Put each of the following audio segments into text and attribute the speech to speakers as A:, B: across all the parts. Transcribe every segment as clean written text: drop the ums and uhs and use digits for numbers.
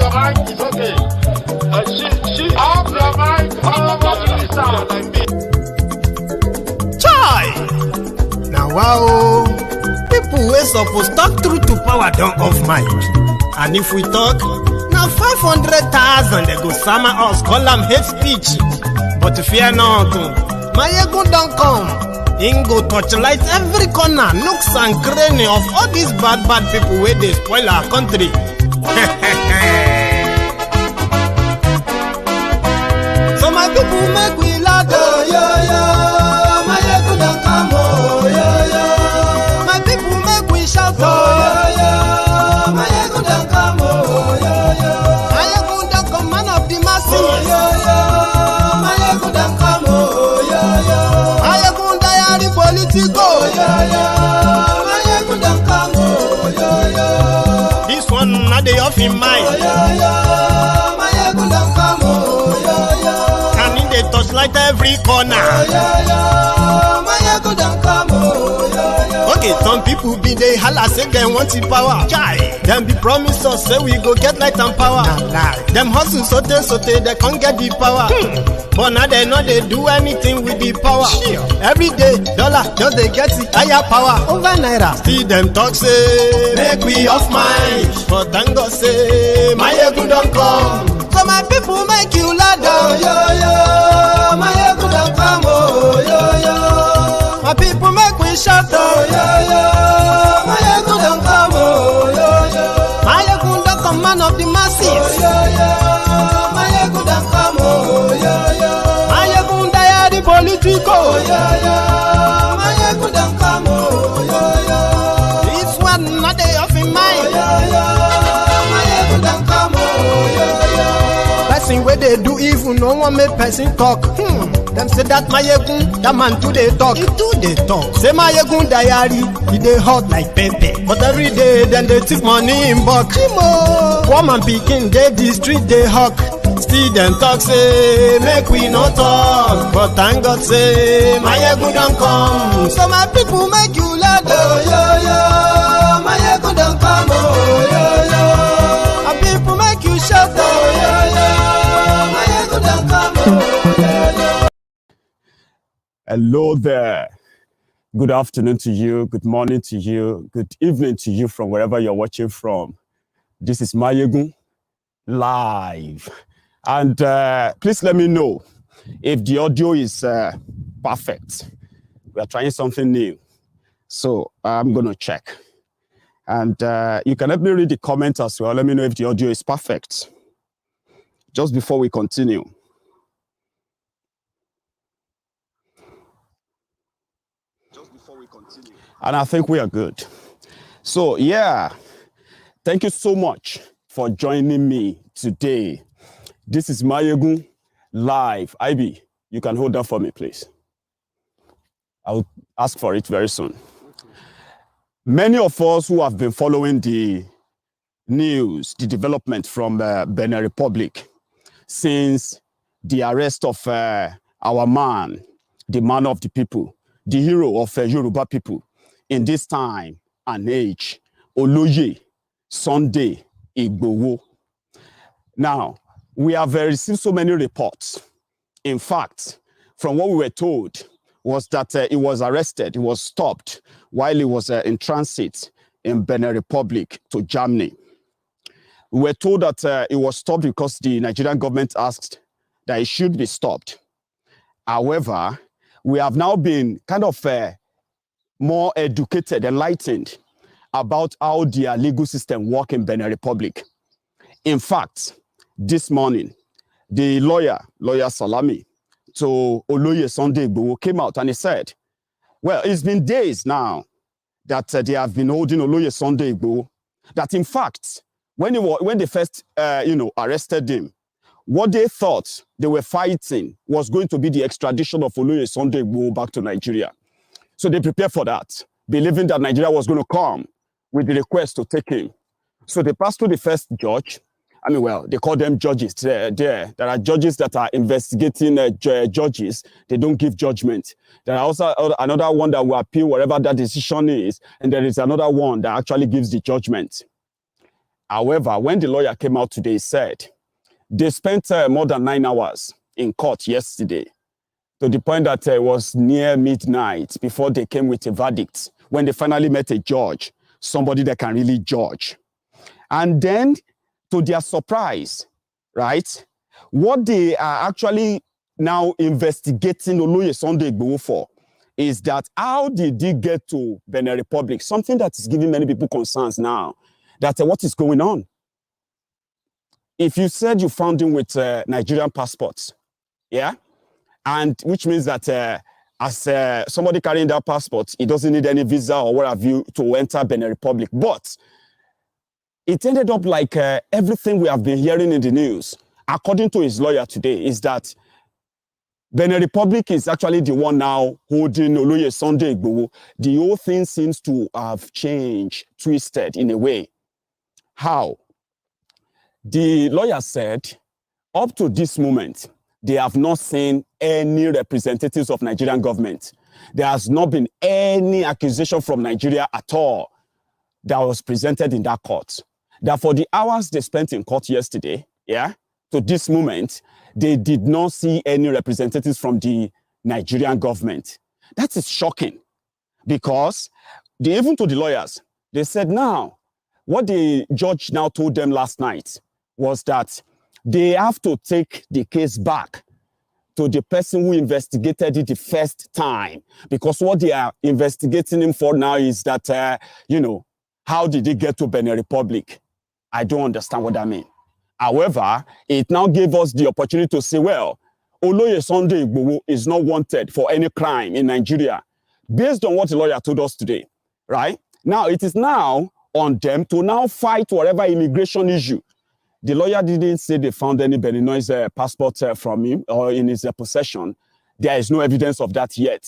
A: your mic, it's okay. She off your mic,
B: Chai! Now wow, people wey suppose talk truth to power don't off mic. And if we talk, now 500,000 they go summer us, call them hate speech. But fear not, Maiyegun don't come. Him go torchlight every corner, nooks and cranny of all these bad people where they spoil our country. So my people make we laugh, oh yo yo. Maiyegun don't come, oh yo yo. My people make we shout, oh yo yo. Maiyegun don't come, oh yo yo. Maiyegun don't come, man of the masses, oh yo yo. Maiyegun don't come, oh yo yo. Maiyegun diary Politico, oh yo yo. Maiyegun don't come, oh yo yo. This one not the off in mind, oh yo yo. Maiyegun don't come, oh yo yo. Can in the touchlight every corner, oh yo yo. Maiyegun don't come, oh yo yo. Okay, some people be they holla say they want the power. Chai, them be promise us say we go get light and power. Them hustle sote they can't get the power. But now they know they do anything with the power. Every day, dollar just they get it higher power over naira. See them talk say make we off mind, but thank God say Maiyegun don't come. So my people make you loud, oh yo yo. Maiyegun don't come, oh yo yo. My people make we shout, oh yo yo. Maiyegun don't come, oh yo yo. Maiyegun don't come, man of the masses, oh yo yo. Maiyegun don't come, oh yo yo. Maiyegun diary Politico, oh yo yo. Maiyegun don't come, oh yo yo. This one not they off in mind, oh yo yo. Maiyegun don't come, oh yo yo. Person where they do evil, no one make person talk. Them say that Maiyegun, that man too they talk. He too they talk. Say Maiyegun diary, he they hot like pepper. But every day then they take money in bulk. Woman picking, they the street they hawk. Still them talk say make we no talk. But thank God say Maiyegun don't come. So my people make you loud, oh yo yo. Maiyegun don't come, oh yo yo. My people make you shout, oh yo yo. Maiyegun don't come, oh yo yo.
C: Hello there. Good afternoon to you. Good morning to you. Good evening to you from wherever you're watching from. This is Maiyegun live. And please let me know if the audio is perfect. We are trying something new. So I'm going to check. And you can help me read the comments as well. Let me know if the audio is perfect. Just before we continue. And I think we are good. So, yeah, thank you so much for joining me today. This is Maiyegun live. IB, you can hold that for me, please. I'll ask for it very soon. Many of us who have been following the news, the development from Benin Republic since the arrest of our man, the man of the people, the hero of Yoruba people in this time and age, Oloye Sunday Igboho. Now, we have received so many reports. In fact, from what we were told was that he was arrested, he was stopped while he was in transit in Benin Republic to Germany. We were told that he was stopped because the Nigerian government asked that he should be stopped. However, we have now been kind of more educated, enlightened about how their legal system works in Benin Republic. In fact, this morning, the lawyer Salami to Oloye Sunday Igboho came out and he said, well, it's been days now that they have been holding Oloye Sunday Igboho, that in fact, when they first arrested him, what they thought they were fighting was going to be the extradition of Oloye Sunday Igboho back to Nigeria. So they prepared for that, believing that Nigeria was going to come with the request to take him. So they passed to the first judge. I mean, well, they call them judges there. There are judges that are investigating judges. They don't give judgment. There are also another one that will appeal whatever that decision is. And there is another one that actually gives the judgment. However, when the lawyer came out today, he said they spent more than 9 hours in court yesterday, to the point that it was near midnight before they came with a verdict, when they finally met a judge, somebody that can really judge. And then, to their surprise, right, what they are actually now investigating Oloye Sunday Igboho for is that how did he get to Benin Republic? Something that is giving many people concerns now, that what is going on? If you said you found him with Nigerian passports, yeah, and which means that as somebody carrying that passport, he doesn't need any visa or what have you to enter Benin Republic. But it ended up like everything we have been hearing in the news, according to his lawyer today, is that Benin Republic is actually the one now holding Oloye Sunday Igboho. The whole thing seems to have changed, twisted in a way. How? The lawyer said, up to this moment, they have not seen any representatives of Nigerian government. There has not been any accusation from Nigeria at all that was presented in that court. That for the hours they spent in court yesterday, yeah, to this moment, they did not see any representatives from the Nigerian government. That is shocking, because even to the lawyers, they said now, what the judge now told them last night was that they have to take the case back to the person who investigated it the first time, because what they are investigating him for now is that, how did he get to Benin Republic? I don't understand what that means. However, it now gave us the opportunity to say, well, Oloye Sunday Igboho is not wanted for any crime in Nigeria, based on what the lawyer told us today, right? Now, it is now on them to now fight whatever immigration issue. The lawyer didn't say they found any Beninese passport from him or in his possession. There is no evidence of that yet.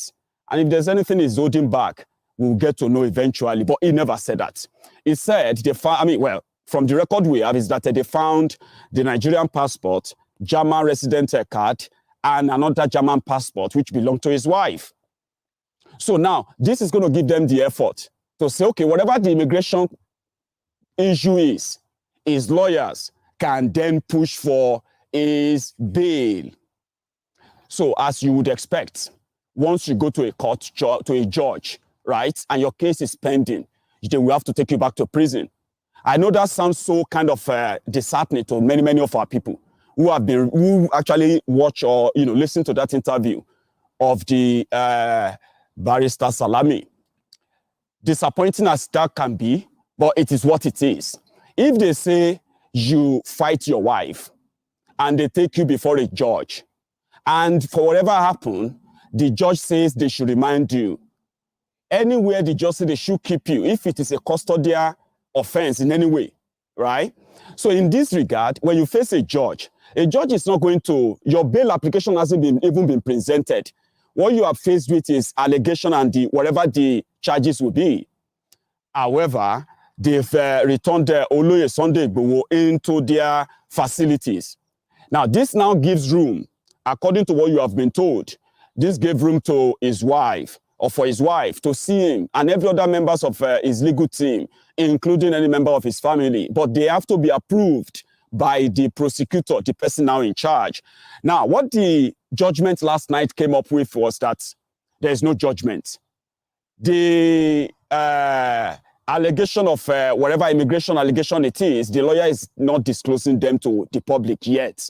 C: And if there's anything he's holding back, we'll get to know eventually. But he never said that. He said they found, from the record we have is that they found the Nigerian passport, German resident card, and another German passport, which belonged to his wife. So now, this is going to give them the effort to say, okay, whatever the immigration issue is, his lawyers can then push for his bail. So as you would expect, once you go to a court, to a judge, right, and your case is pending, they will have to take you back to prison. I know that sounds so kind of disheartening to many of our people who actually watch or listen to that interview of the barrister Salami. Disappointing as that can be, but it is what it is. If they say you fight your wife and they take you before a judge, and for whatever happened, the judge says they should remind you, anywhere the judge says they should keep you, if it is a custodial offense in any way, right? So in this regard, when you face a judge is not going to, your bail application hasn't even been presented. What you are faced with is allegation and whatever the charges will be. However, they've returned Oloye Sunday Igboho into their facilities. Now, this now gives room, according to what you have been told, this gave room to his wife, or for his wife, to see him and every other members of his legal team, including any member of his family. But they have to be approved by the prosecutor, the person now in charge. Now, what the judgment last night came up with was that there is no judgment. The allegation of whatever immigration allegation it is, the lawyer is not disclosing them to the public yet.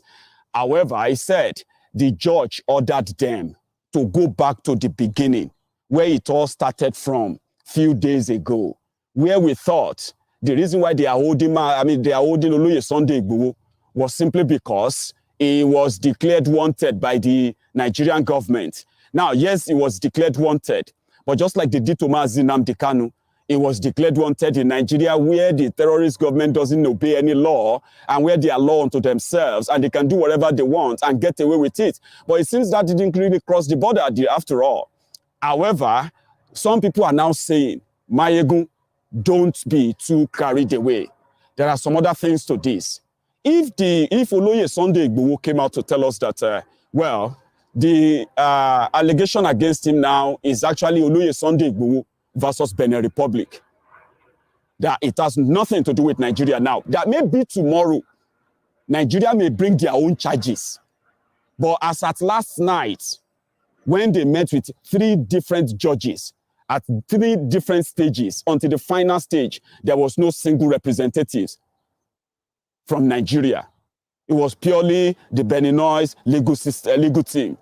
C: However, he said the judge ordered them to go back to the beginning, where it all started from a few days ago, where we thought the reason why they are holding Oloye Sunday Igboho was simply because he was declared wanted by the Nigerian government. Now, yes, he was declared wanted, but just like they did to Mazi Nnamdi Kanu, he was declared wanted in Nigeria, where the terrorist government doesn't obey any law and where they are law unto themselves and they can do whatever they want and get away with it. But it seems that didn't really cross the border after all. However, some people are now saying, Maiyegun, don't be too carried away. There are some other things to this. If Oloye Sunday Igboho came out to tell us that, the allegation against him now is actually Oloye Sunday Igboho versus Benin Republic, that it has nothing to do with Nigeria now. That maybe tomorrow, Nigeria may bring their own charges. But as at last night, when they met with 3 different judges at 3 different stages, until the final stage, there was no single representatives from Nigeria. It was purely the Beninois legal team,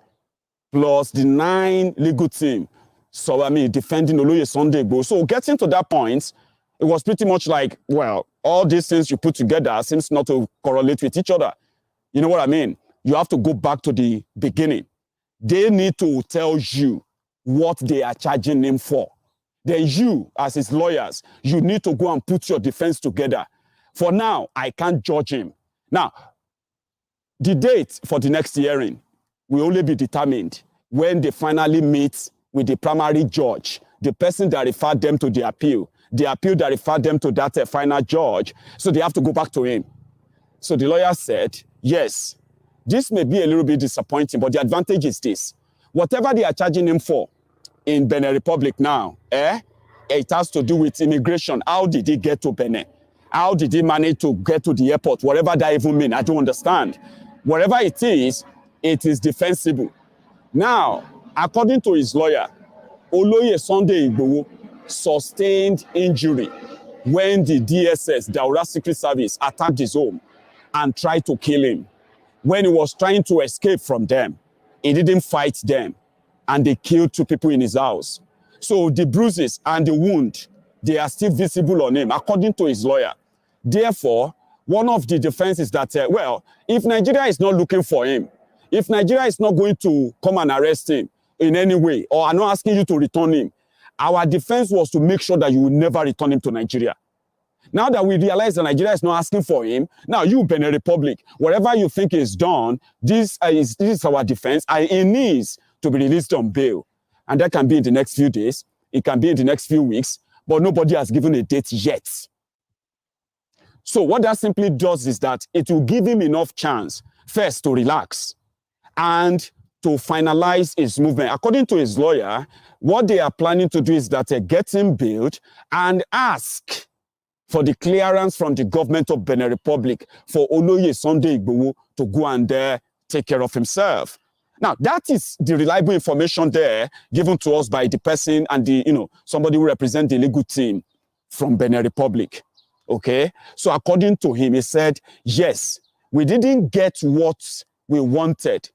C: plus the 9 legal team. So, I mean, defending Oloye Sunday Igboho. So getting to that point, it was pretty much like, well, all these things you put together seems not to correlate with each other. You know what I mean? You have to go back to the beginning. They need to tell you what they are charging him for. Then you, as his lawyers, you need to go and put your defense together. For now, I can't judge him. Now, the date for the next hearing will only be determined when they finally meet with the primary judge, the person that referred them to the appeal that referred them to that final judge. So they have to go back to him. So the lawyer said, yes, this may be a little bit disappointing, but the advantage is this. Whatever they are charging him for in Benin Republic now, it has to do with immigration. How did he get to Benin? How did he manage to get to the airport? Whatever that even means, I don't understand. Whatever it is defensible. Now, according to his lawyer, Oloye Sunday Igboho sustained injury when the DSS, the Daura Secret Service, attacked his home and tried to kill him. When he was trying to escape from them, he didn't fight them, and they killed 2 people in his house. So the bruises and the wound, they are still visible on him, according to his lawyer. Therefore, one of the defenses is that, well, if Nigeria is not looking for him, if Nigeria is not going to come and arrest him in any way, or are not asking you to return him, our defense was to make sure that you will never return him to Nigeria. Now that we realize that Nigeria is not asking for him, now you, Benin Republic, whatever you think is done, this is our defense, and he needs to be released on bail. And that can be in the next few days, it can be in the next few weeks, but nobody has given a date yet. So what that simply does is that it will give him enough chance, first, to relax and to finalize his movement. According to his lawyer, what they are planning to do is that get him bailed and ask for the clearance from the government of Benin Republic for Oloye Sunday Igboho to go and take care of himself. Now, that is the reliable information there given to us by the person and the, somebody who represents the legal team from Benin Republic. Okay? So according to him, he said, yes, we didn't get what we wanted.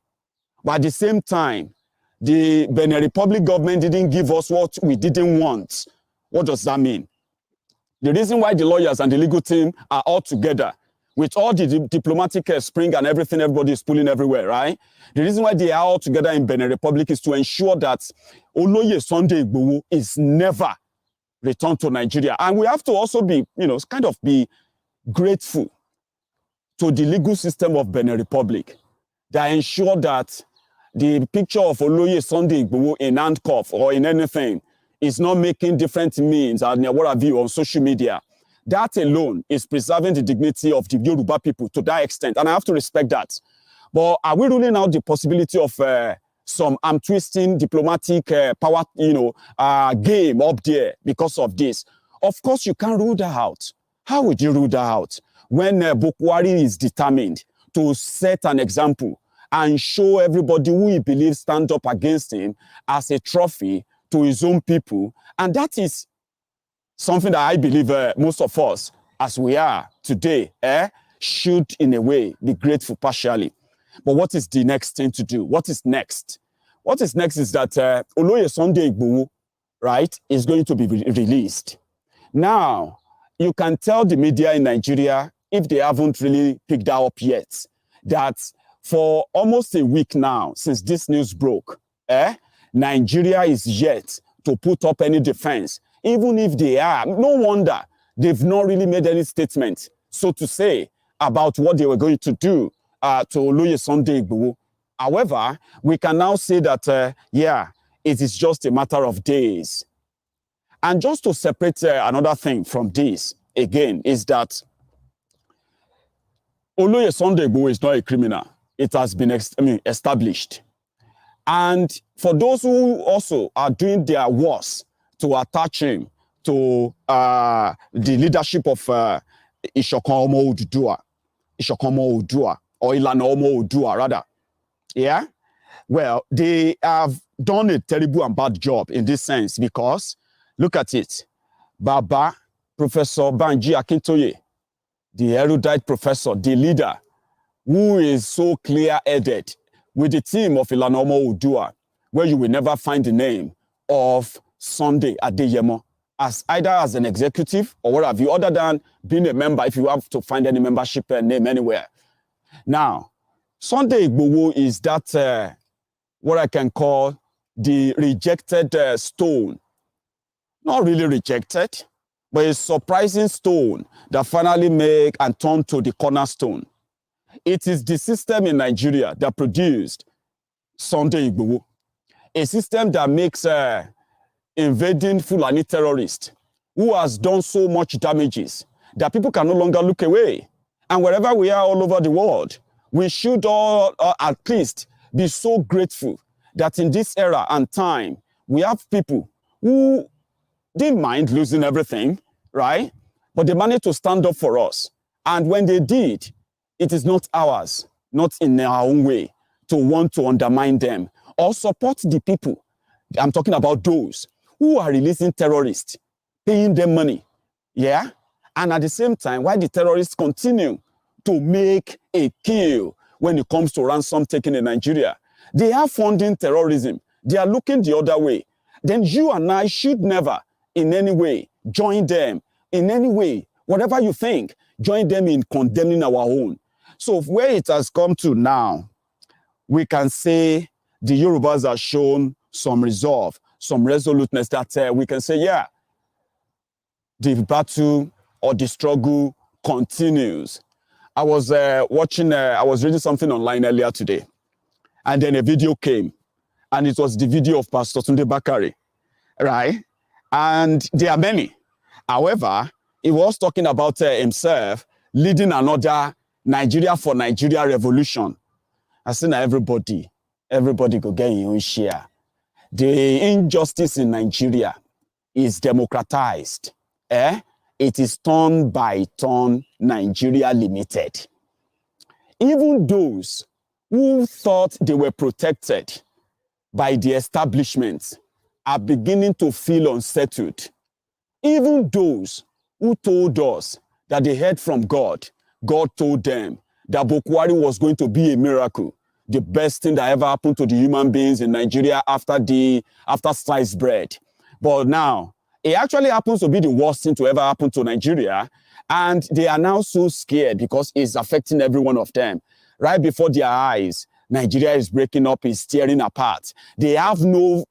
C: But at the same time, the Benin Republic government didn't give us what we didn't want. What does that mean? The reason why the lawyers and the legal team are all together, with all the diplomatic spring and everything, everybody is pulling everywhere, right? The reason why they are all together in Benin Republic is to ensure that Oloye Sunday Igboho is never returned to Nigeria. And we have to also be, kind of be grateful to the legal system of Benin Republic that ensure that the picture of Oloye Sunday Igboho in handcuff or in anything is not making different means and what have you on social media. That alone is preserving the dignity of the Yoruba people to that extent, and I have to respect that. But are we ruling out the possibility of some arm-twisting diplomatic power, game up there because of this? Of course, you can't rule that out. How would you rule that out when Bukwari is determined to set an example and show everybody who he believes stand up against him as a trophy to his own people? And that is something that I believe most of us, as we are today, should in a way be grateful partially. But what is the next thing to do? What is next? What is next is that Oloye Sunday Igboho, right, is going to be released. Now, you can tell the media in Nigeria, if they haven't really picked that up yet, that for almost a week now, since this news broke, Nigeria is yet to put up any defense. Even if they are, no wonder they've not really made any statement, so to say, about what they were going to do to Oloye Sunday Igboho. However, we can now say that, it is just a matter of days. And just to separate another thing from this, again, is that Oloye Sunday Igboho is not a criminal. It has been established. And for those who also are doing their worst to attach him to the leadership of Ishokan Omo Odua, or Ilana Omo Odua, rather. Yeah? Well, they have done a terrible and bad job in this sense because, look at it, Baba, Professor Banji Akintoye, the erudite professor, the leader, who is so clear-headed with the team of Ilana Omo Odua, where you will never find the name of Sunday Adeyemo as either as an executive or what have you, other than being a member, if you have to find any membership name anywhere. Now, Sunday Igboho is that, what I can call the rejected stone. Not really rejected, but a surprising stone that finally make and turn to the cornerstone. It is the system in Nigeria that produced Sunday Igboho, a system that makes invading Fulani terrorists who has done so much damages that people can no longer look away. And wherever we are all over the world, we should all at least be so grateful that in this era and time, we have people who didn't mind losing everything, right? But they managed to stand up for us. And when they did, it is not ours, not in our own way, to want to undermine them or support the people. I'm talking about those who are releasing terrorists, paying them money, yeah? And at the same time, why the terrorists continue to make a kill when it comes to ransom taking in Nigeria. They are funding terrorism. They are looking the other way. Then you and I should never in any way join them in any way, whatever you think, join them in condemning our own. So where it has come to now, we can say the Yorubas have shown some resolve, some resoluteness that we can say, yeah, the battle or the struggle continues. I was reading something online earlier today, and then a video came, and it was the video of Pastor Tunde Bakare, right? And there are many. However, he was talking about himself leading another Nigeria for Nigeria revolution. I said, now everybody go get your own share. The injustice in Nigeria is democratized. It is turn by turn Nigeria Limited. Even those who thought they were protected by the establishment are beginning to feel unsettled. Even those who told us that they heard from God, God told them that Bokwari was going to be a miracle, the best thing that ever happened to the human beings in Nigeria after sliced bread. But now, it actually happens to be the worst thing to ever happen to Nigeria, and they are now so scared because it's affecting every one of them. Right before their eyes, Nigeria is breaking up, is tearing apart. They have no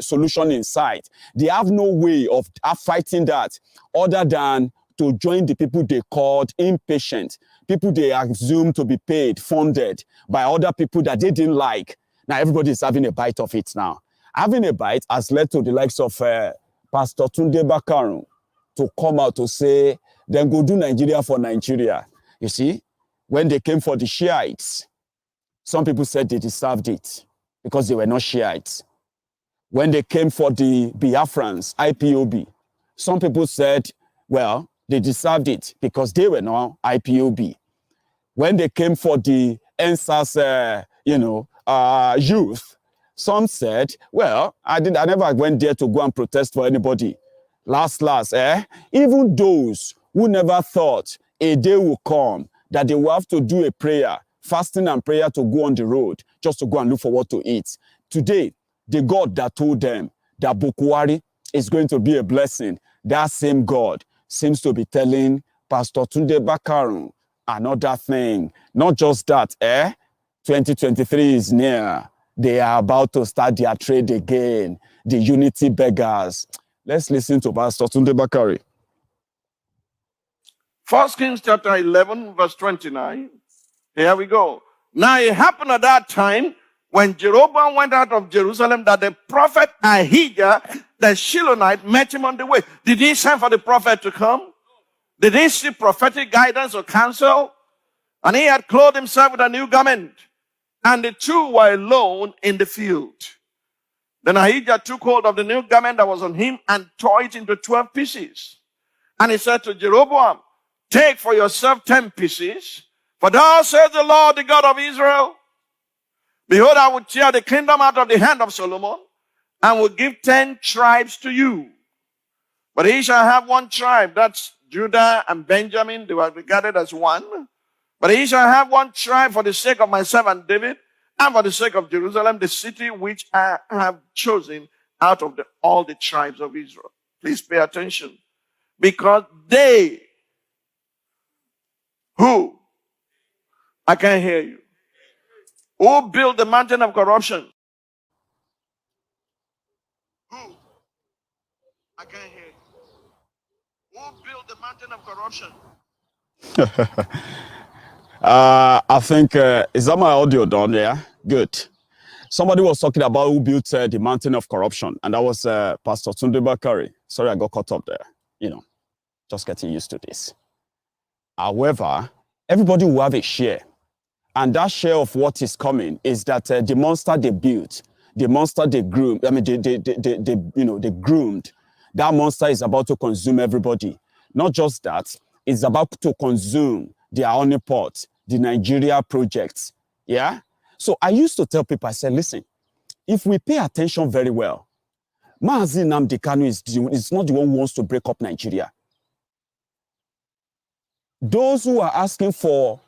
C: solution in sight. They have no way of fighting that other than to join the people they called impatient, people they assume to be paid, funded by other people that they didn't like. Now everybody is having a bite of it now. Having a bite has led to the likes of Pastor Tunde Bakare to come out to say, then go do Nigeria for Nigeria. You see, when they came for the Shiites, some people said they deserved it because they were not Shiites. When they came for the Biafrans, IPOB, some people said, well, they deserved it because they were not IPOB. When they came for the NSAS, youth, some said, well, I never went there to go and protest for anybody. Even those who never thought a day will come that they will have to do a prayer, fasting and prayer to go on the road, just to go and look for what to eat. Today, the God that told them that Bokwari is going to be a blessing, that same God seems to be telling Pastor Tunde Bakare another thing. Not just that, 2023 is near. They are about to start their trade again. The unity beggars. Let's listen to Pastor Tunde Bakare.
A: 1 Kings chapter 11, verse 29. Here we go. Now it happened at that time when Jeroboam went out of Jerusalem that the prophet Ahijah, the Shilonite, met him on the way. Did he send for the prophet to come? Did he seek prophetic guidance or counsel? And he had clothed himself with a new garment. And the two were alone in the field. Then Ahijah took hold of the new garment that was on him and tore it into 12 pieces. And he said to Jeroboam, take for yourself 10 pieces, for thou says the Lord, the God of Israel, behold, I will tear the kingdom out of the hand of Solomon, and will give 10 tribes to you. But he shall have one tribe, that's Judah and Benjamin, they were regarded as one. But he shall have one tribe for the sake of my servant David, and for the sake of Jerusalem, the city which I have chosen out of all the tribes of Israel. Please pay attention. Because they, who? I can't hear you. Who built the mountain of corruption? Who? I can't hear you. Who built the mountain of corruption?
C: I think, is that my audio done? Yeah, good. Somebody was talking about who built the mountain of corruption, and that was Pastor Tunde Bakari. Sorry, I got caught up there. Just getting used to this. However, everybody will have a share, and that share of what is coming is that the monster they built, the monster they groomed. I mean, they groomed. That monster is about to consume everybody. Not just that, it's about to consume their honeypot, the Nigeria projects. Yeah. So I used to tell people, I said, listen, if we pay attention very well, Mazi Nnamdi Kanu is not the one who wants to break up Nigeria. Those who are asking for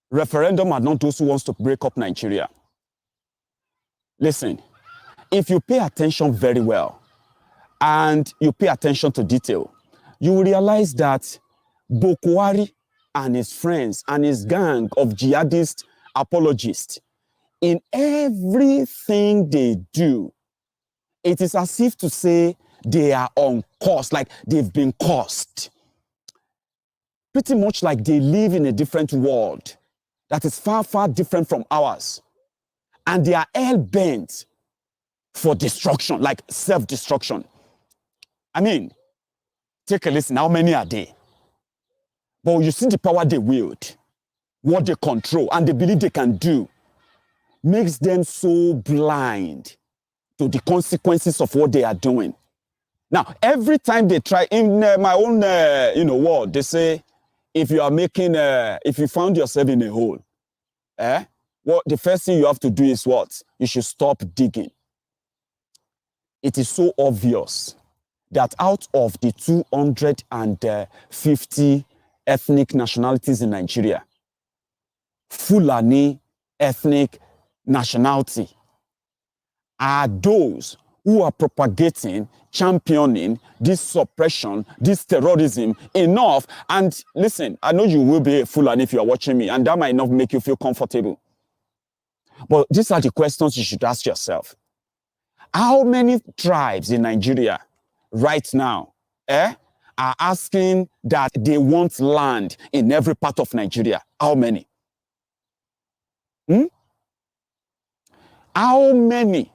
C: referendum are not those who wants to break up Nigeria. Listen, if you pay attention very well and you pay attention to detail, you will realize that Bokwari and his friends and his gang of jihadist apologists, in everything they do, it is as if to say they are on course, like they've been cursed. Pretty much like they live in a different world that is far, far different from ours. And they are hell-bent for destruction, like self-destruction. I mean, take a listen, how many are they? But you see the power they wield, what they control, and they believe they can do, makes them so blind to the consequences of what they are doing. Now, every time they try, in my own, world, they say, if you are making, if you found yourself in a hole, well, the first thing you have to do is what? You should stop digging. It is so obvious that out of the 250 ethnic nationalities in Nigeria, Fulani ethnic nationality are those who are propagating, championing this suppression, this terrorism enough. And listen, I know you will be a Fulani if you are watching me, and that might not make you feel comfortable. But these are the questions you should ask yourself. How many tribes in Nigeria right now are asking that they want land in every part of Nigeria? How many? How many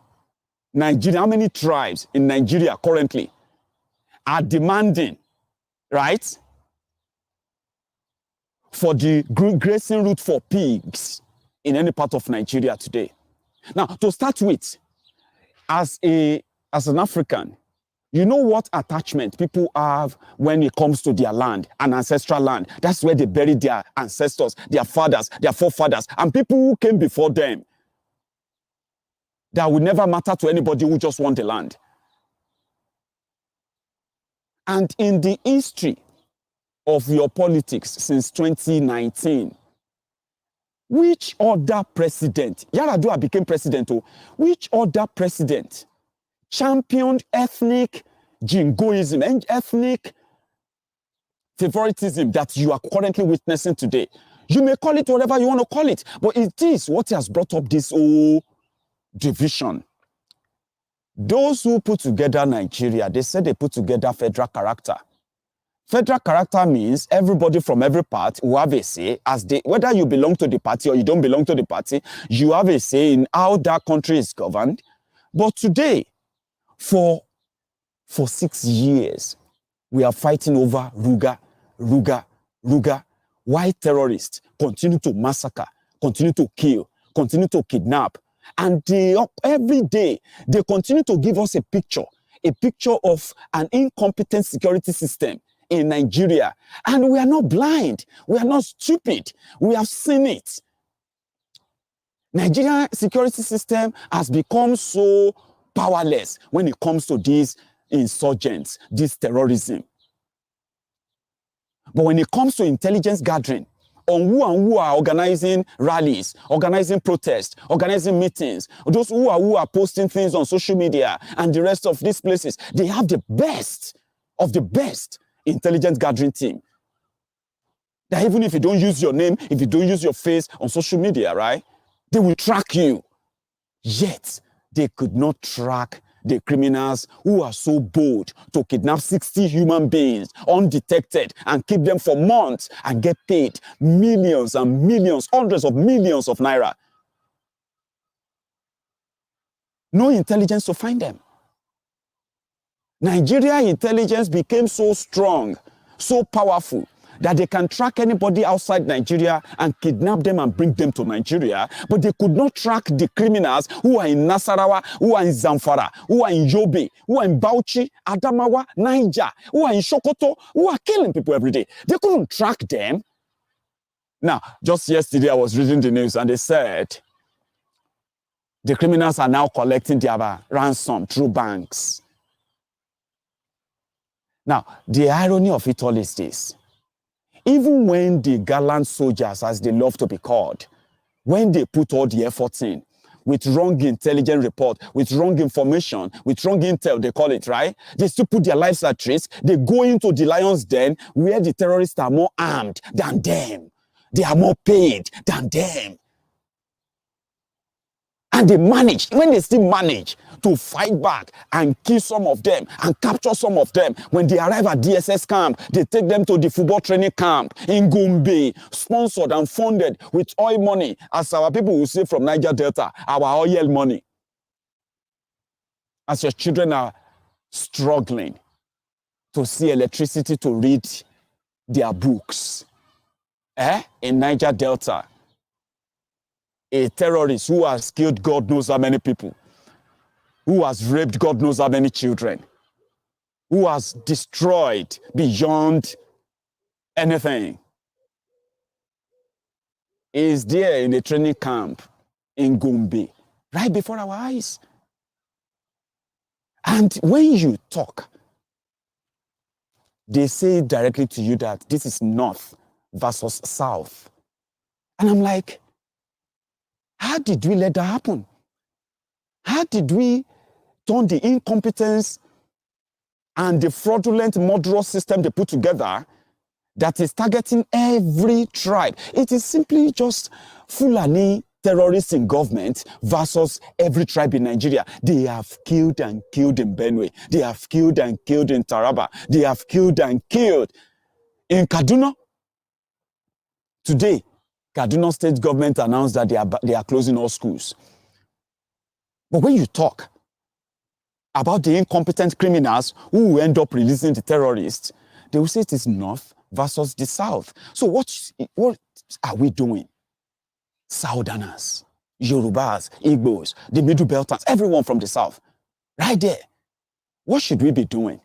C: tribes in Nigeria currently are demanding, right, for the grazing route for pigs in any part of Nigeria today? Now, to start with, as an African, you know what attachment people have when it comes to their land, an ancestral land. That's where they bury their ancestors, their fathers, their forefathers, and people who came before them. That would never matter to anybody who just want the land. And in the history of your politics since 2019, which other president, Yaradua became president, which other president championed ethnic jingoism and ethnic favoritism that you are currently witnessing today? You may call it whatever you want to call it, but it is what has brought up this whole division. Those who put together Nigeria, they said they put together federal character. Federal character means everybody from every part will have a say, as they, whether you belong to the party or you don't belong to the party, you have a say in how that country is governed. But today, for 6 years, we are fighting over Ruga. Why terrorists continue to massacre, continue to kill, continue to kidnap, And every day, they continue to give us a picture of an incompetent security system in Nigeria. And we are not blind. We are not stupid. We have seen it. Nigerian security system has become so powerless when it comes to these insurgents, this terrorism. But when it comes to intelligence gathering, on who are organizing rallies, organizing protests, organizing meetings, those who are posting things on social media and the rest of these places, they have the best of the best intelligence gathering team. That even if you don't use your name, if you don't use your face on social media, right, they will track you. Yet, they could not track the criminals who are so bold to kidnap 60 human beings undetected and keep them for months and get paid millions and millions, hundreds of millions of naira. No intelligence to find them. Nigeria intelligence became so strong, so powerful, that they can track anybody outside Nigeria and kidnap them and bring them to Nigeria, but they could not track the criminals who are in Nasarawa, who are in Zamfara, who are in Yobe, who are in Bauchi, Adamawa, Niger, who are in Sokoto, who are killing people every day. They couldn't track them. Now, just yesterday I was reading the news and they said the criminals are now collecting their ransom through banks. Now, the irony of it all is this. Even when the gallant soldiers, as they love to be called, when they put all the efforts in, with wrong intelligence report, with wrong information, with wrong intel, they call it, right? They still put their lives at risk. They go into the lion's den where the terrorists are more armed than them. They are more paid than them. And they manage, when they still manage to fight back and kill some of them and capture some of them, when they arrive at DSS camp, they take them to the football training camp in Gombe, sponsored and funded with oil money, as our people will say from Niger Delta, our oil money. As your children are struggling to see electricity to read their books, in Niger Delta, a terrorist who has killed God knows how many people, who has raped God knows how many children, who has destroyed beyond anything, is there in a training camp in Gombe, right before our eyes. And when you talk, they say directly to you that this is North versus South. And I'm like, how did we let that happen? How did we turn the incompetence and the fraudulent murderous system they put together that is targeting every tribe? It is simply just Fulani terrorists in government versus every tribe in Nigeria. They have killed and killed in Benue. They have killed and killed in Taraba. They have killed and killed in Kaduna. Today, Kaduna state government announced that they are closing all schools. But when you talk about the incompetent criminals who will end up releasing the terrorists, they will say it is North versus the South. So what are we doing? Southerners, Yorubas, Igbos, the Middle Belters, everyone from the South, right there. What should we be doing?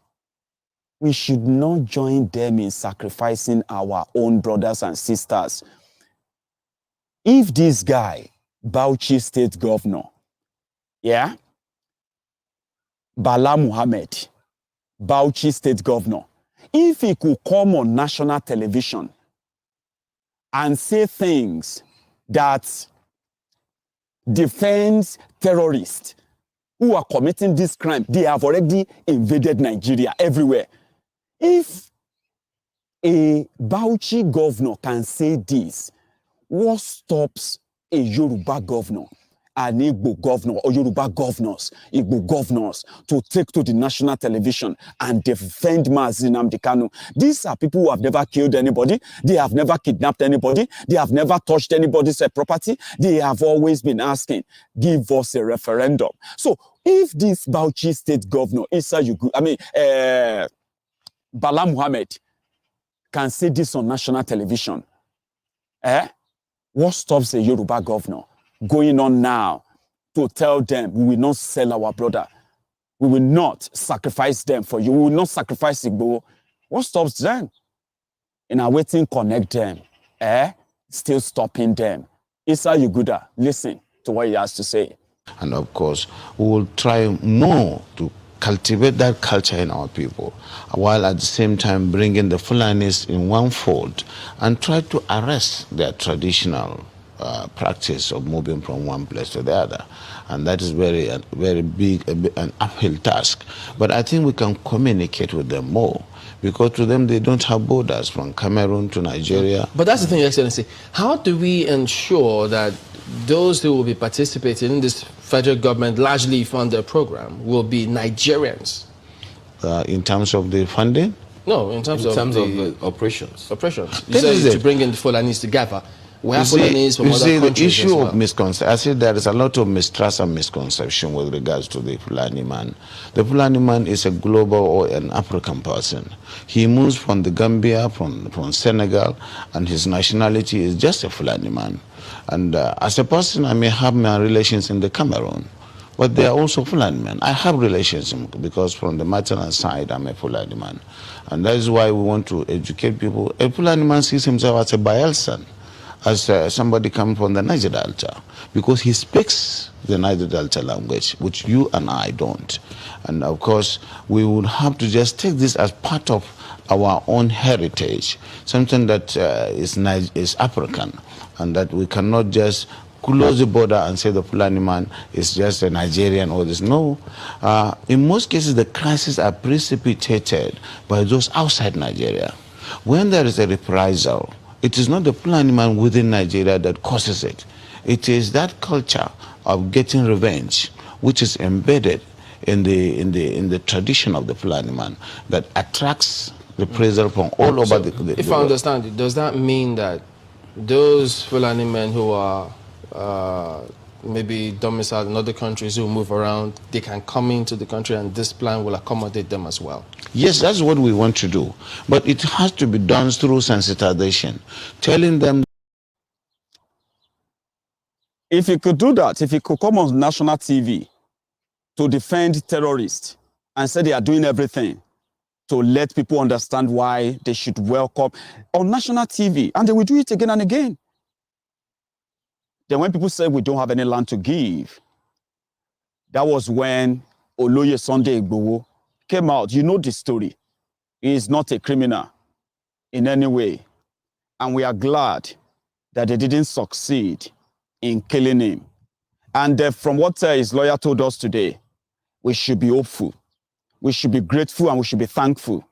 C: We should not join them in sacrificing our own brothers and sisters. If this guy, Bauchi State Governor, Bala Muhammad, Bauchi State Governor, if he could come on national television and say things that defends terrorists who are committing this crime, they have already invaded Nigeria everywhere. If a Bauchi governor can say this, what stops a Yoruba governor, an Igbo governor, or Yoruba governors, Igbo governors, to take to the national television and defend Mazi Nnamdi Kanu? These are people who have never killed anybody. They have never kidnapped anybody. They have never touched anybody's property. They have always been asking, give us a referendum. So if this Bauchi state governor, Bala Muhammad, can say this on national television, what stops a Yoruba governor going on now to tell them we will not sell our brother. We will not sacrifice them for you. We will not sacrifice Igboho. What stops them? In our waiting, connect them. Still stopping them. Issa Yuguda, listen to what he has to say.
D: And of course, we will try more to cultivate that culture in our people, while at the same time bringing the Fulanis in one fold and try to arrest their traditional practice of moving from one place to the other. And that is very big, an uphill task. But I think we can communicate with them more, because to them they don't have borders from Cameroon to Nigeria.
E: But that's the thing, Your Excellency. How do we ensure that those who will be participating in this federal government largely funded program will be Nigerians?
D: In terms of the funding?
E: No, in terms of
F: the operations.
E: Operations. You
D: This
E: said
D: is
E: to
D: it.
E: bring in the Fulanis together. We have
D: You
E: Fulanis from other
D: see, the
E: countries
D: issue
E: as well.
D: of misconception, I said there is a lot of mistrust and misconception with regards to the Fulani man. The Fulani man is a global or an African person. He moves from the Gambia, from Senegal, and his nationality is just a Fulani man. And as a person, I may have my relations in the Cameroon, but they are also Fulani men. I have relations because from the maternal side, I'm a Fulani man. And that is why we want to educate people. A Fulani man sees himself as a Bayelsan, as somebody coming from the Niger Delta, because he speaks the Niger Delta language, which you and I don't. And of course, we would have to just take this as part of our own heritage, something that is African, and that we cannot just close the border and say the Fulani man is just a Nigerian or this. No. In most cases, the crises are precipitated by those outside Nigeria. When there is a reprisal, it is not the Fulani man within Nigeria that causes it. It is that culture of getting revenge, which is embedded in the tradition of the Fulani man, that attracts reprisal from all over the
E: If I
D: world.
E: understand it, does that mean that those Fulani men who are maybe domiciled in other countries who move around, they can come into the country and this plan will accommodate them as well?
D: Yes, that's what we want to do. But it has to be done through sensitization, telling them.
C: If he could do that, if he could come on national TV to defend terrorists and say they are doing everything to let people understand why they should welcome on national TV, and they will do it again and again. Then when people say we don't have any land to give, that was when Oloye Sunday Igboho came out. You know the story. He is not a criminal in any way. And we are glad that they didn't succeed in killing him. And from what his lawyer told us today, we should be hopeful. We should be grateful and we should be thankful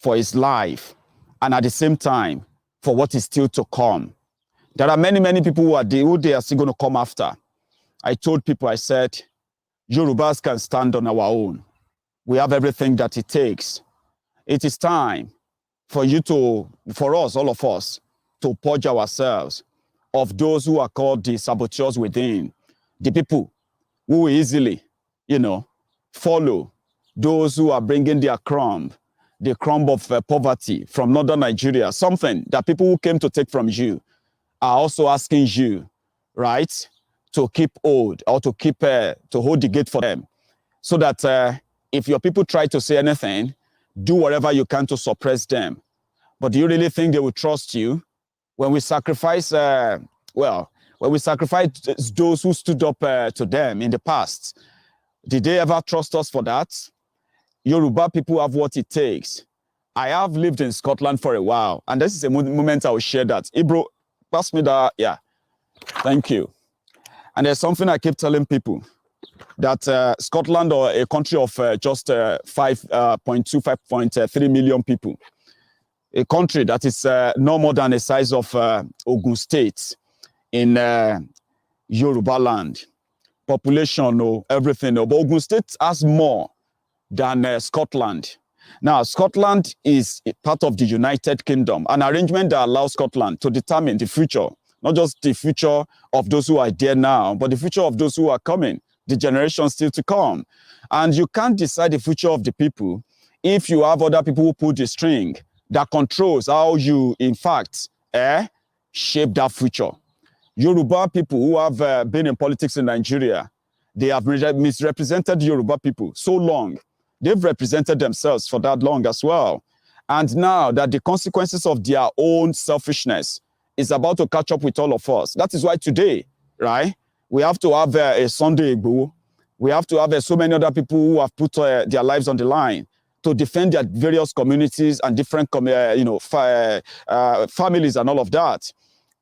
C: for his life. And at the same time, for what is still to come. There are many, many people who they are still going to come after. I told people, I said, Yorubas can stand on our own. We have everything that it takes. It is time for us, all of us, to purge ourselves of those who are called the saboteurs within. The people who will easily, follow those who are bringing their crumb, the crumb of poverty from northern Nigeria, something that people who came to take from you are also asking you, right, to keep hold or to hold the gate for them. So that if your people try to say anything, do whatever you can to suppress them. But do you really think they will trust you? When we sacrifice, when we sacrifice those who stood up to them in the past, did they ever trust us for that? Yoruba people have what it takes. I have lived in Scotland for a while, and this is a moment I will share that. Ibro, pass me that, yeah. Thank you. And there's something I keep telling people, that Scotland, or a country of just 5.3 million people, a country that is no more than the size of Ogun State in Yoruba land. Population, everything. But Ogun State has more than Scotland. Now, Scotland is a part of the United Kingdom, an arrangement that allows Scotland to determine the future, not just the future of those who are there now, but the future of those who are coming, the generations still to come. And you can't decide the future of the people if you have other people who pull the string that controls how you, in fact, shape that future. Yoruba people who have been in politics in Nigeria, They have misrepresented Yoruba people so long. They've represented themselves for that long as well. And now that the consequences of their own selfishness is about to catch up with all of us. That is why today, right, we have to have a Sunday Igboho. We have to have so many other people who have put their lives on the line to defend their various communities and different, families and all of that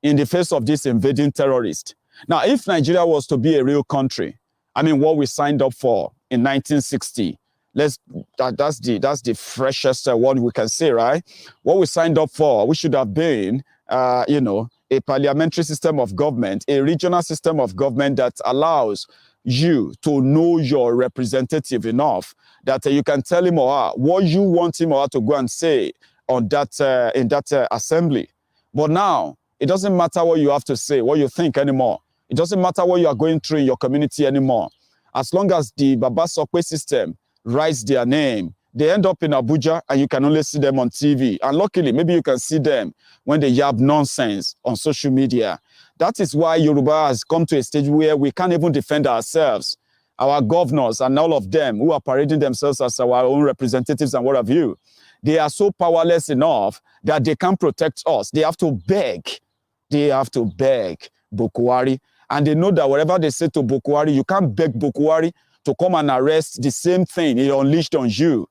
C: in the face of this invading terrorist. Now, if Nigeria was to be a real country, I mean, what we signed up for in 1960, that's the freshest one we can say, right? What we signed up for, we should have been, a parliamentary system of government, a regional system of government that allows you to know your representative enough that you can tell him or her what you want him or her to go and say on that in that assembly. But now, it doesn't matter what you have to say, what you think anymore. It doesn't matter what you are going through in your community anymore. As long as the Baba Sokwe system writes their name, they end up in Abuja and you can only see them on TV. And luckily, maybe you can see them when they yab nonsense on social media. That is why Yoruba has come to a stage where we can't even defend ourselves. Our governors and all of them who are parading themselves as our own representatives and what have you, they are so powerless enough that they can't protect us. They have to beg. They have to beg Bokwari. And they know that whatever they say to Bokwari, you can't beg Bokwari to come and arrest the same thing he unleashed on you.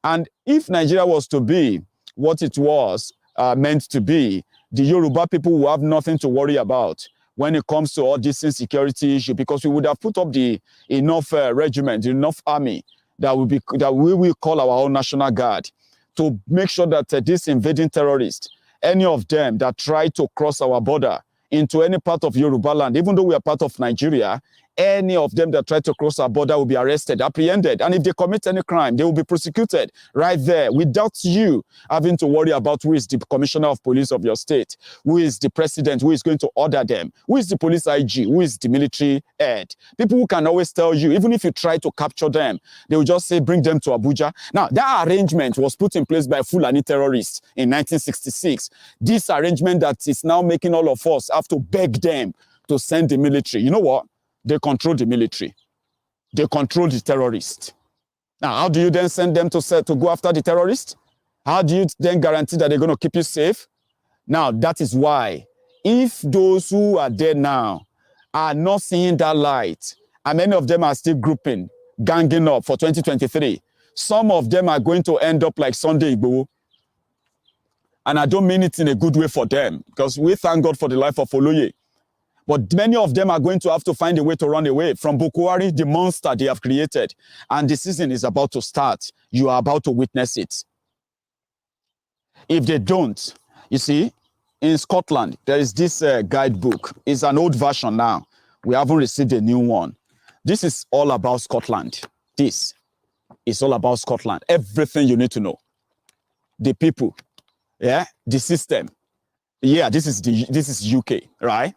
C: And if Nigeria was to be what it was meant to be, the Yoruba people will have nothing to worry about when it comes to all this insecurity issue, because we would have put up the enough regiment, enough army that we will call our own National Guard to make sure that these invading terrorists, any of them that try to cross our border into any part of Yoruba land, even though we are part of Nigeria, any of them that try to cross our border will be arrested, apprehended. And if they commit any crime, they will be prosecuted right there without you having to worry about who is the commissioner of police of your state, who is the president, who is going to order them, who is the police IG, who is the military head. People who can always tell you, even if you try to capture them, they will just say, bring them to Abuja. Now, that arrangement was put in place by Fulani terrorists in 1966. This arrangement that is now making all of us have to beg them to send the military. You know what? They control the military. They control the terrorists. Now, how do you then send them to go after the terrorists? How do you then guarantee that they're going to keep you safe? Now, that is why, if those who are there now are not seeing that light, and many of them are still grouping, ganging up for 2023, some of them are going to end up like Sunday Igboho. And I don't mean it in a good way for them, because we thank God for the life of Oloye. But many of them are going to have to find a way to run away from Bokwari, the monster they have created. And the season is about to start. You are about to witness it. If they don't, you see, in Scotland, there is this guidebook. It's an old version now. We haven't received a new one. This is all about Scotland. This is all about Scotland. Everything you need to know. The people, yeah, the system. Yeah, this is UK, right?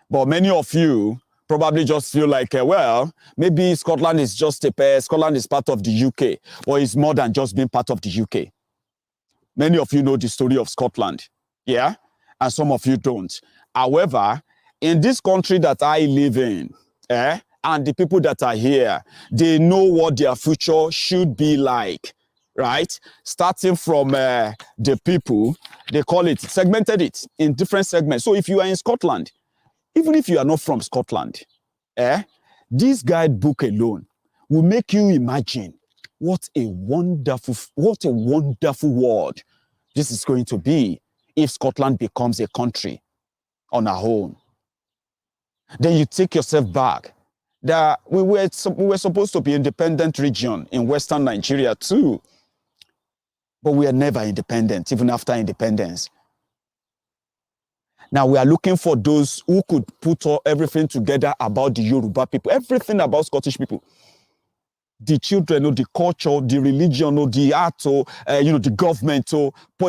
C: But many of you probably just feel like, well, maybe Scotland is just Scotland is part of the UK, or it's more than just being part of the UK. Many of you know the story of Scotland, yeah? And some of you don't. However, in this country that I live in, and the people that are here, they know what their future should be like, right? Starting from the people, they call it, segmented it in different segments. So if you are in Scotland, even if you are not from Scotland, this guidebook alone will make you imagine what a wonderful world this is going to be if Scotland becomes a country on our own. Then you take yourself back. That we were supposed to be an independent region in Western Nigeria too, but we are never independent, even after independence. Now we are looking for those who could put everything together about the Yoruba people, everything about Scottish people. The children, the culture, the religion, the art, the government,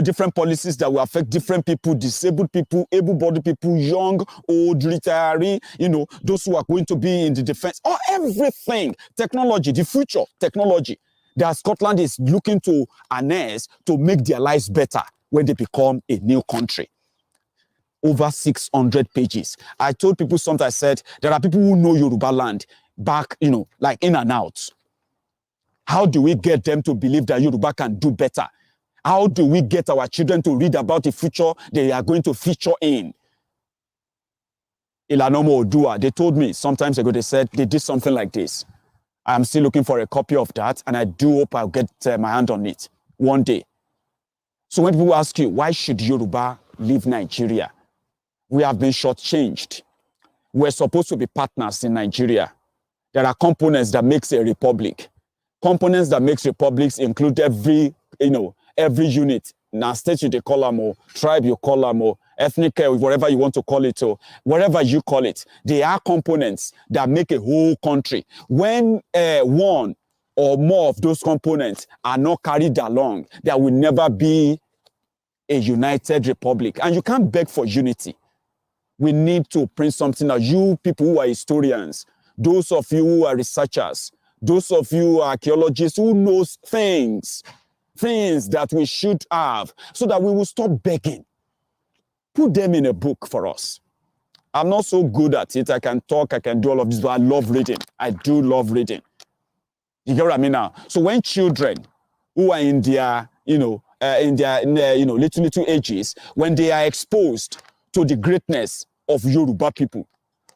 C: different policies that will affect different people, disabled people, able-bodied people, young, old, retiree, those who are going to be in the defense, everything, technology, the future technology that Scotland is looking to harness to make their lives better when they become a new country. Over 600 pages. I told people something, I said, there are people who know Yoruba land back, like in and out? How do we get them to believe that Yoruba can do better? How do we get our children to read about the future they are going to feature in? Ilanomo Odua, they told me sometimes ago, they said they did something like this. I'm still looking for a copy of that, and I do hope I'll get my hand on it one day. So when people ask you, why should Yoruba leave Nigeria? We have been shortchanged. We're supposed to be partners in Nigeria. There are components that makes a republic. Components that makes republics include every unit. Now, state you call them, or tribe you call them, or ethnic, whatever you want to call it, or whatever you call it. They are components that make a whole country. When one or more of those components are not carried along, there will never be a united republic. And you can't beg for unity. We need to print something out. You people who are historians, those of you who are researchers, those of you who are archaeologists who knows things that we should have, so that we will stop begging. Put them in a book for us. I'm not so good at it. I can talk, I can do all of this, but I love reading. I do love reading. You get what I mean now? So when children who are in their, little ages, when they are exposed to the greatness of Yoruba people,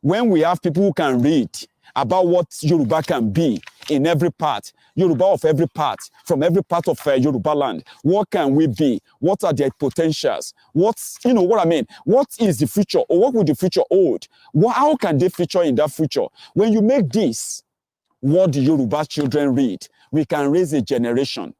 C: when we have people who can read about what Yoruba can be in every part, Yoruba of every part, from every part of Yoruba land, what can we be? What are their potentials? What I mean? What is the future, or what will the future hold? How can they feature in that future? When you make this, what the Yoruba children read, we can raise a generation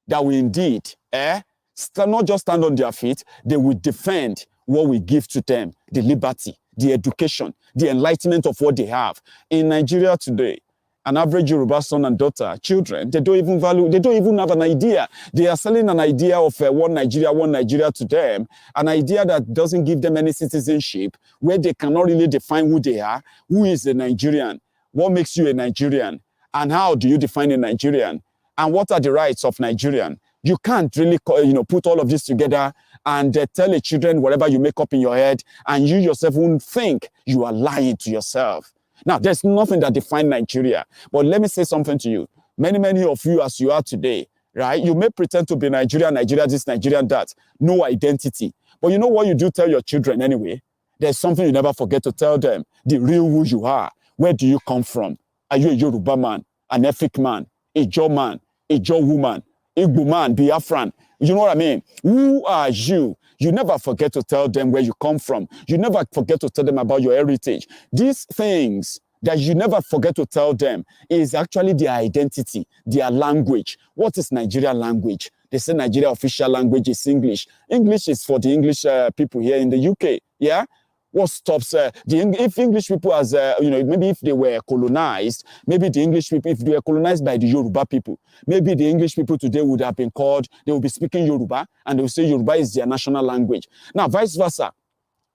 C: that will indeed, not just stand on their feet, they will defend what we give to them, the liberty, the education, the enlightenment of what they have. In Nigeria today, an average Yoruba son and daughter, children, they don't even have an idea. They are selling an idea of one Nigeria to them, an idea that doesn't give them any citizenship, where they cannot really define who they are. Who is a Nigerian? What makes you a Nigerian? And how do you define a Nigerian? And what are the rights of Nigerian? You can't really, put all of this together and tell the children whatever you make up in your head, and you yourself won't think you are lying to yourself. Now, there's nothing that defines Nigeria. But let me say something to you. Many of you, as you are today, right? You may pretend to be Nigeria this, Nigerian that. No identity. But you know what you do tell your children anyway? There's something you never forget to tell them. The real who you are. Where do you come from? Are you a Yoruba man, an Efik man, a Jaw man, a Jaw woman, Igbo man, Biafran? You know what I mean? Who are you? You never forget to tell them where you come from. You never forget to tell them about your heritage. These things that you never forget to tell them is actually their identity, their language. What is Nigerian language? They say Nigeria official language is English. English is for the English people here in the UK, yeah? What stops if English people, as maybe if they were colonized, maybe the English people, if they were colonized by the Yoruba people, maybe the English people today would have been called, they would be speaking Yoruba, and they would say Yoruba is their national language. Now, vice versa,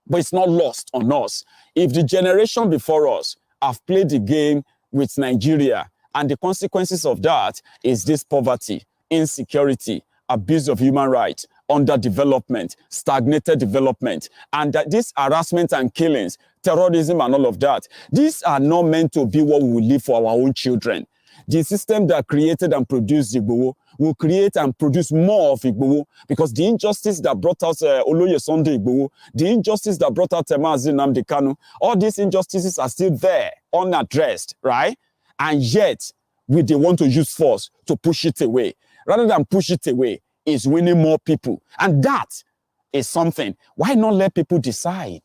C: but it's not lost on us. If the generation before us have played the game with Nigeria, and the consequences of that is this poverty, insecurity, abuse of human rights, underdevelopment, stagnated development, and that this harassment and killings, terrorism and all of that, these are not meant to be what we will leave for our own children. The system that created and produced Igboho will create and produce more of Igboho, because the injustice that brought out Oloye Sunday Igboho, the injustice that brought out Mazi Nnamdi Kanu, all these injustices are still there, unaddressed, right? And yet, they want to use force to push it away. Rather than push it away, is winning more people. And that is something. Why not let people decide?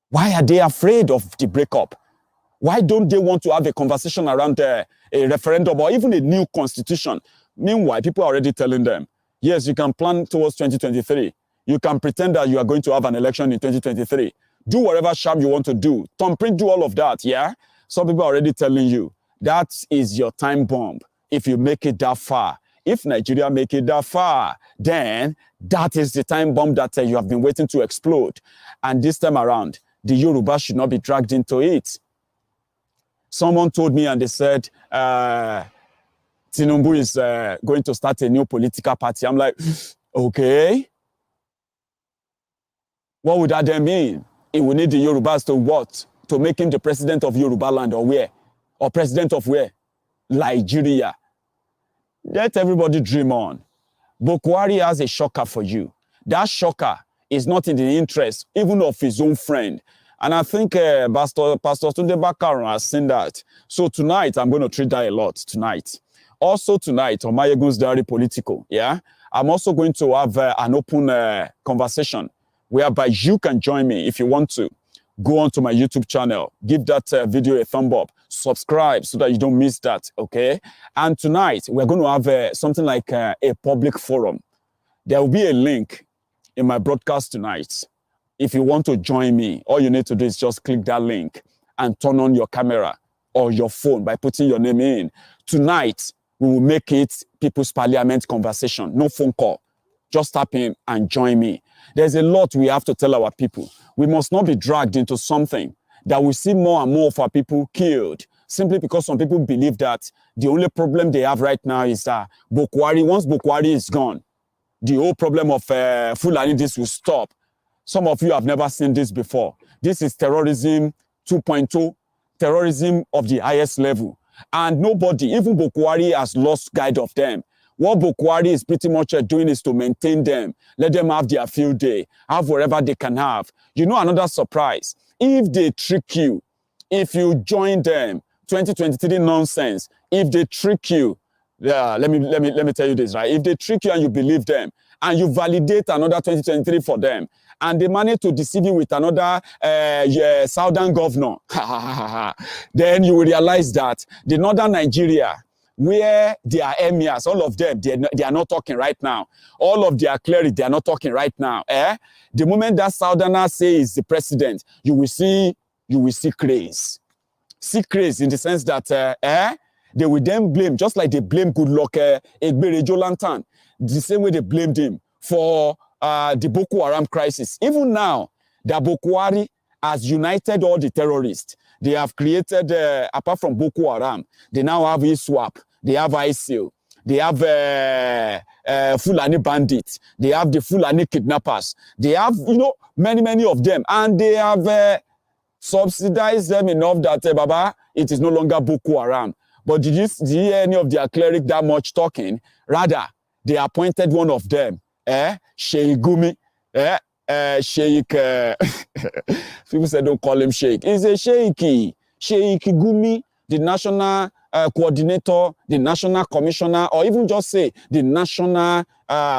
C: Why are they afraid of the breakup? Why don't they want to have a conversation around a referendum or even a new constitution? Meanwhile, people are already telling them, yes, you can plan towards 2023. You can pretend that you are going to have an election in 2023. Do whatever sham you want to do. Thumbprint, do all of that, yeah? Some people are already telling you, that is your time bomb if you make it that far. If Nigeria make it that far, then that is the time bomb that you have been waiting to explode. And this time around, the Yoruba should not be dragged into it. Someone told me and they said, Tinubu is going to start a new political party. I'm like, okay. What would that then mean? It would need the Yorubas to what? To make him the president of Yoruba land, or where? or president of where? Nigeria. Let everybody dream on. Buhari has a shocker for you. That shocker is not in the interest even of his own friend. And I think Pastor Tunde Bakaron has seen that. So tonight, I'm going to treat that a lot tonight. Also tonight, on Maiyegun's Diary Politico, yeah, I'm also going to have an open conversation whereby you can join me if you want to. Go on to my YouTube channel, give that video a thumb up, subscribe so that you don't miss that, okay? And tonight, we're going to have something like a public forum. There will be a link in my broadcast tonight. If you want to join me, all you need to do is just click that link and turn on your camera or your phone by putting your name in. Tonight, we will make it People's Parliament conversation, no phone call. Just tap in and join me. There's a lot we have to tell our people. We must not be dragged into something that we see more and more of our people killed simply because some people believe that the only problem they have right now is that Buhari, once Buhari is gone, the whole problem of Fulani, this will stop. Some of you have never seen this before. This is terrorism 2.0, terrorism of the highest level. And nobody, even Buhari, has lost guide of them. What Buhari is pretty much doing is to maintain them, let them have their field day, have whatever they can have. You know, another surprise, if they trick you, if you join them, 2023 nonsense, if they trick you, yeah, let me tell you this, right? If they trick you and you believe them, and you validate another 2023 for them, and they manage to deceive you with another southern governor, then you will realize that the northern Nigeria, where their emirs, all of them, they are not talking right now. All of their clerics, they are not talking right now. The moment that southerner says the president, you will see craze. See craze in the sense that they will then blame, just like they blame Goodluck Egberejo Lantern, the same way they blamed him for the Boko Haram crisis. Even now, that Boko Haram has united all the terrorists. They have created, apart from Boko Haram, they now have ISWAP, they have ISIL, they have Fulani bandits, they have the Fulani kidnappers, they have, you know, many of them, and they have subsidized them enough that, Baba, it is no longer Boko Haram. But did you hear any of their clerics that much talking? Rather, they appointed one of them, Sheikh Gumi, Sheikh, people say don't call him Sheikh. He's a Sheikh. Sheikh Gumi, the national coordinator, the national commissioner, or even just say the national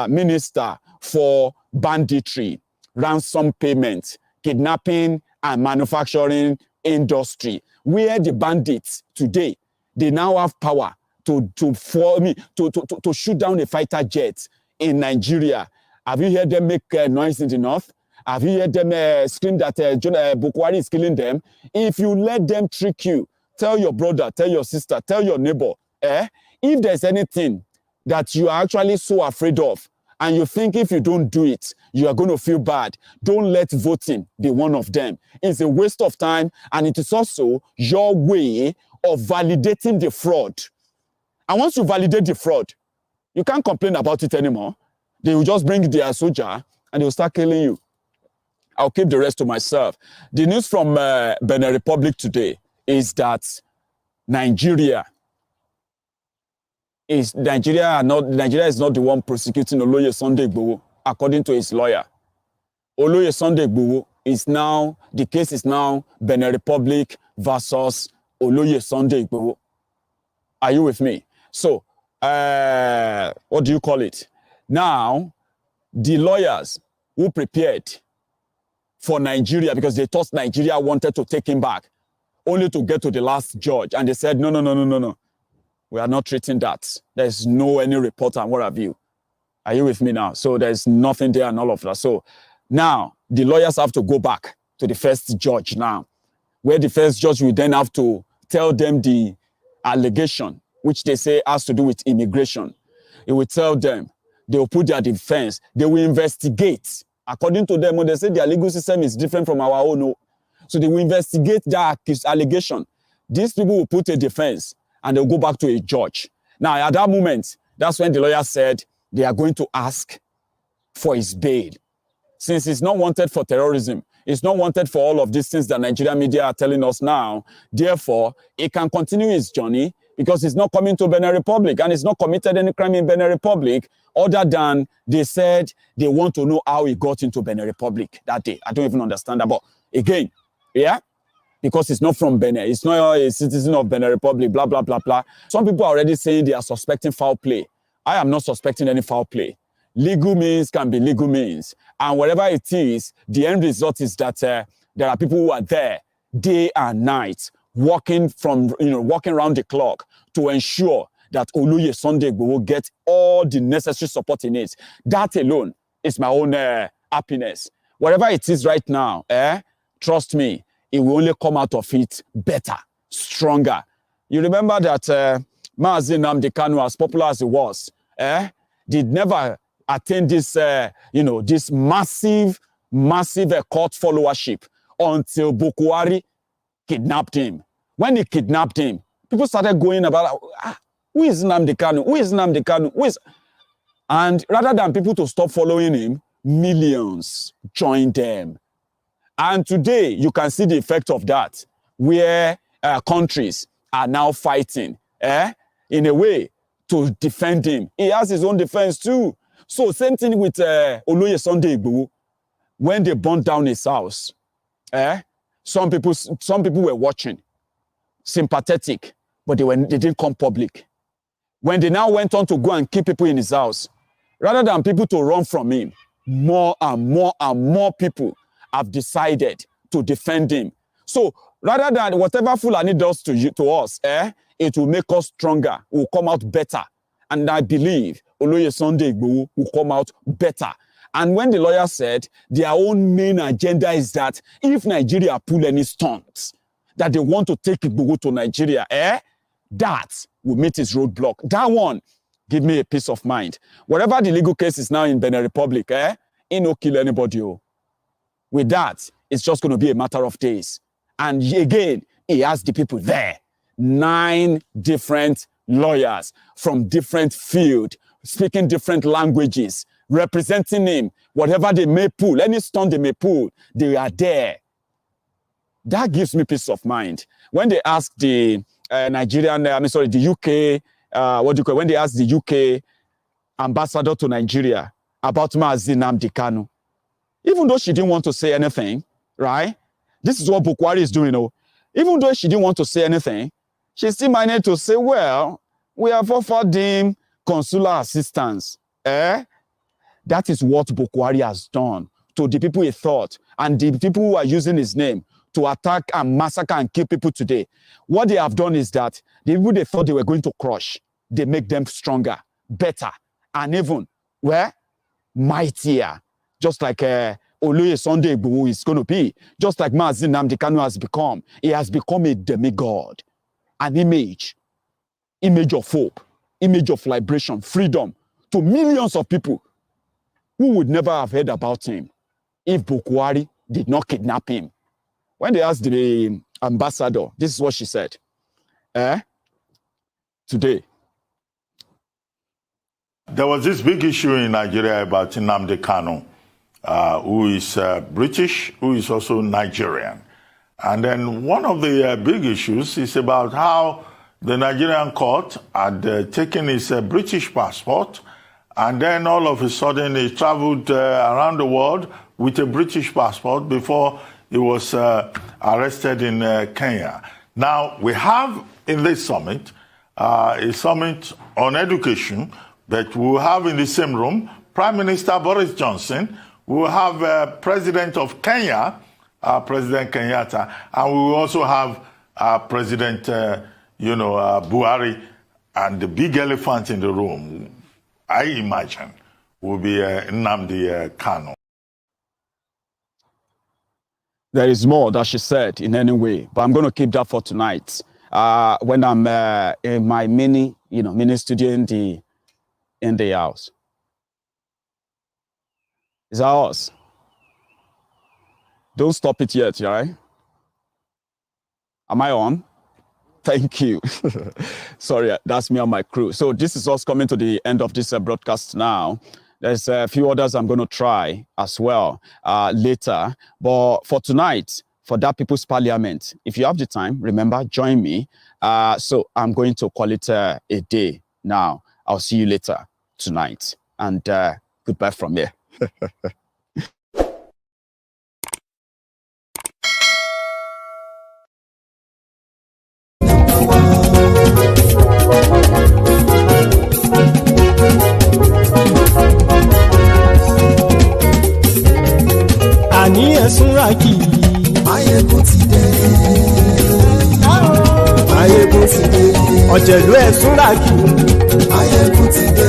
C: minister for banditry, ransom payment, kidnapping, and manufacturing industry. Where the bandits today, they now have power to shoot down a fighter jet in Nigeria. Have you heard them make noise in the north? Have you heard them scream that Buhari is killing them? If you let them trick you, tell your brother, tell your sister, tell your neighbor, if there's anything that you are actually so afraid of, and you think if you don't do it, you are going to feel bad, don't let voting be one of them. It's a waste of time, and it is also your way of validating the fraud. And once you validate the fraud, you can't complain about it anymore. They will just bring their soldier and they will start killing you. I'll keep the rest to myself. The news from Benin Republic today is that Nigeria is not the one prosecuting Oloye Sunday Igboho, according to his lawyer. Oloye Sunday Igboho is now, the case is now Benin Republic versus Oloye Sunday Igboho. Are you with me? So, what do you call it? Now, the lawyers who prepared for Nigeria, because they thought Nigeria wanted to take him back, only to get to the last judge, and they said, no. We are not treating that. There's no any report and what have you. Are you with me now? So there's nothing there and all of that. So now the lawyers have to go back to the first judge now, where the first judge will then have to tell them the allegation, which they say has to do with immigration. It will tell them, they will put their defense, they will investigate. According to them, when they say their legal system is different from our own, so they will investigate that allegation. These people will put a defense and they'll go back to a judge. Now, at that moment, that's when the lawyer said they are going to ask for his bail. Since he's not wanted for terrorism, It's not wanted for all of these things that Nigerian media are telling us now. Therefore, it can continue its journey because it's not coming to Benin Republic and it's not committed any crime in Benin Republic other than they said they want to know how he got into Benin Republic that day. I don't even understand that. But again, yeah, because it's not from Benin, it's not a citizen of Benin Republic, blah, blah, blah, blah. Some people are already saying they are suspecting foul play. I am not suspecting any foul play. Legal means can be legal means. And whatever it is, the end result is that there are people who are there day and night, working around the clock to ensure that Oloye Sunday Igboho gets all the necessary support he needs. That alone is my own happiness. Whatever it is right now, trust me, it will only come out of it better, stronger. You remember that Maiyegun Nnamdi Kanu, as popular as he was, did never attain this, this massive cult followership until Bukwari kidnapped him. When he kidnapped him, people started going about, who is Nnamdi Kanu? Who is Nnamdi Kanu? Who is... And rather than people to stop following him, millions joined them. And today, you can see the effect of that, where countries are now fighting, in a way, to defend him. He has his own defense too. So same thing with Oloye Sunday Igboho. When they burned down his house, some people were watching, sympathetic, but they didn't come public. When they now went on to go and keep people in his house, rather than people to run from him, more and more and more people have decided to defend him. So rather than whatever Fulani does to us, it will make us stronger, will come out better. And I believe Oloye Sunday Igboho will come out better. And when the lawyer said their own main agenda is that if Nigeria pull any stunts, that they want to take Igboho to Nigeria, that will meet his roadblock. That one, give me a peace of mind. Whatever the legal case is now in Benin Republic, it no kill anybody. With that, it's just going to be a matter of days. And again, he has the people there. 9 different lawyers from different fields, speaking different languages, representing him. Whatever they may pull, any stunt they may pull, they are there. That gives me peace of mind. When they ask the the UK, when they ask the UK ambassador to Nigeria about Maiyegun Nnamdi Kanu, even though she didn't want to say anything, right? This is what Bukwari is doing. Even though she didn't want to say anything, she still managed to say, well, we have offered him consular assistance. That is what Bukwari has done to the people he thought and the people who are using his name to attack and massacre and kill people today. What they have done is that the people they thought they were going to crush, they make them stronger, better, and even, mightier. Just like Oloye Sunday Igboho is going to be, just like Maiyegun Nnamdi Kanu has become. He has become a demigod, an image of hope, image of liberation, freedom to millions of people who would never have heard about him if Bukwari did not kidnap him. When they asked the ambassador, this is what she said. Today.
F: There was this big issue in Nigeria about Nnamdi Kanu, who is British, who is also Nigerian. And then one of the big issues is about how the Nigerian court had taken his British passport, and then all of a sudden he traveled around the world with a British passport before he was arrested in Kenya. Now, we have in this summit, a summit on education, but we'll have in the same room Prime Minister Boris Johnson, we'll have President of Kenya, President Kenyatta, and we will also have President Buhari, and the big elephant in the room, I imagine, will be Nnamdi Kanu.
C: There is more that she said in any way, but I'm going to keep that for tonight. When I'm in my mini studio in the house. It's ours. Don't stop it yet, right? Am I on? Thank you. Sorry, that's me and my crew. So this is us coming to the end of this broadcast now. There's a few others I'm going to try as well later. But for tonight, for that People's Parliament, if you have the time, remember, join me. So I'm going to call it a day now. I'll see you later tonight. And goodbye from here.
B: Àní ẹ̀sùnra kì í. Maiyegun ti dé. Maiyegun ti dé. Ọ̀jẹ̀lú ẹ̀sùnra kì í. Maiyegun ti dé.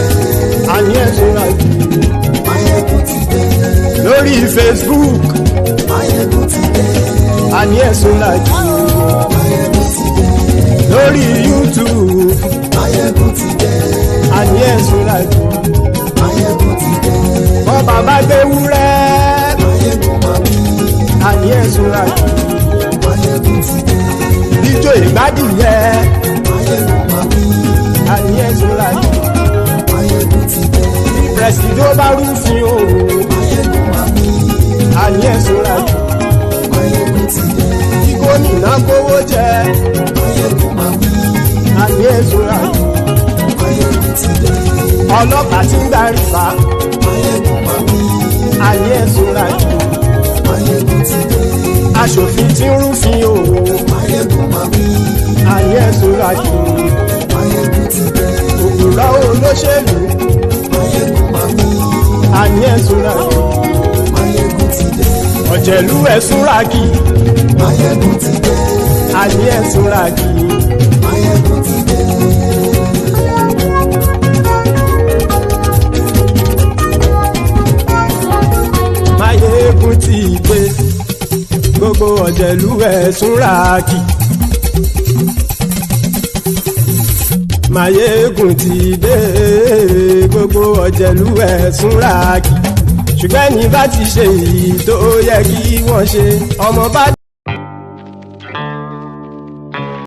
B: Àní ẹ̀sùnra kì í. Maiyegun ti dé. Lórí Facebook. Maiyegun ti dé. Àní ẹ̀sùnra kì í. Maiyegun ti dé. Lórí YouTube. Maiyegun ti dé. Àní ẹ̀sùnra kì í. Maiyegun ti dé. Bọ́ bàbá gbé wúrẹ́. Àní ẹ̀sùnra kì í. Maiyegun ti dé. Ijó ìgbádùn yẹ. Àní ẹ̀sùnra kì í. Maiyegun ti dé. Pẹ̀sìdó bá rúfin o. Àní ẹ̀sùnra kì í. Maiyegun ti dé. Kí gómìnà kówó jẹ. Àní ẹ̀sùnra kì í. Maiyegun ti dé. Ọlọ́pàá tí ń darí fa. Àní ẹ̀sùnra kì í. Maiyegun ti dé. Aṣòfin tí ń rúfin o. Àní ẹ̀sùnra kì í. Maiyegun ti dé. Òpùrọ́ olóṣèlú. Àní ẹ̀sùnra kì í. Maiyegun ti dé. Ọ̀jẹ̀lú ẹ̀sùnra kì í. Maiyegun ti dé. Àní ẹ̀sùnra kì í. Maiyegun ti dé. Maiyegun ti dé. Gbogbo ọ̀jẹ̀lú ẹ̀sùnra kì í. Maiyegun ti dé. Gbogbo ọ̀jẹ̀lú ẹ̀sùnra kì í. Ṣùgbọ́n ní bá ti ṣe èyí tó yẹ kí wọ́n ṣe ọmọ bá.